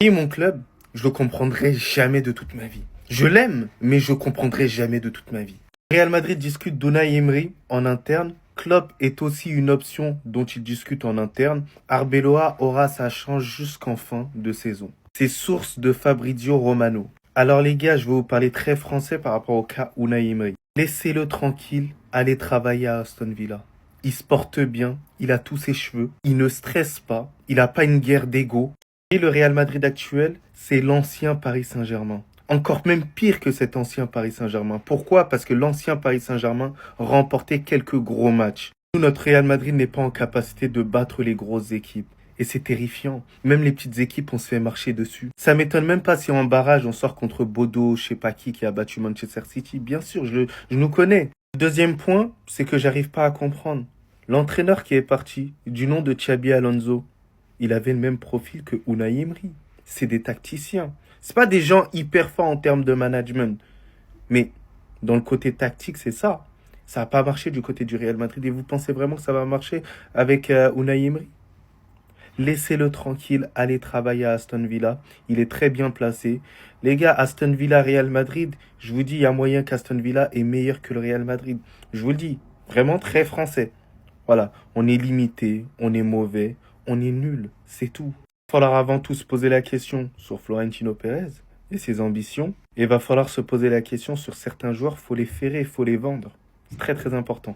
Et mon club, je le comprendrai jamais de toute ma vie. Je l'aime, mais je comprendrai jamais de toute ma vie. Real Madrid discute d'Unai Emery en interne. Klopp est aussi une option dont il discute en interne. Arbeloa aura sa chance jusqu'en fin de saison. C'est source de Fabrizio Romano. Alors les gars, je vais vous parler très français par rapport au cas Unai Emery. Laissez-le tranquille, allez travailler à Aston Villa. Il se porte bien, il a tous ses cheveux, il ne stresse pas, il n'a pas une guerre d'ego. Et le Real Madrid actuel, c'est l'ancien Paris Saint-Germain. Encore même pire que cet ancien Paris Saint-Germain. Pourquoi? Parce que l'ancien Paris Saint-Germain remportait quelques gros matchs. Nous, notre Real Madrid n'est pas en capacité de battre les grosses équipes. Et c'est terrifiant. Même les petites équipes, on se fait marcher dessus. Ça m'étonne même pas si en barrage, on sort contre Bodo, je sais pas qui a battu Manchester City. Bien sûr, je nous connais. Deuxième point, c'est que j'arrive pas à comprendre. L'entraîneur qui est parti, du nom de Xabi Alonso, il avait le même profil que Unai Emery. C'est des tacticiens. C'est pas des gens hyper forts en termes de management. Mais dans le côté tactique, c'est ça. Ça n'a pas marché du côté du Real Madrid. Et vous pensez vraiment que ça va marcher avec Unai Emery? Laissez-le tranquille, allez travailler à Aston Villa. Il est très bien placé. Les gars, Aston Villa, Real Madrid, je vous dis, il y a moyen qu'Aston Villa est meilleur que le Real Madrid. Je vous le dis, vraiment très français. Voilà, on est limité, on est mauvais, on est nul, c'est tout. Il va falloir avant tout se poser la question sur Florentino Pérez et ses ambitions. Et il va falloir se poser la question sur certains joueurs, faut les ferrer, faut les vendre. C'est très très important.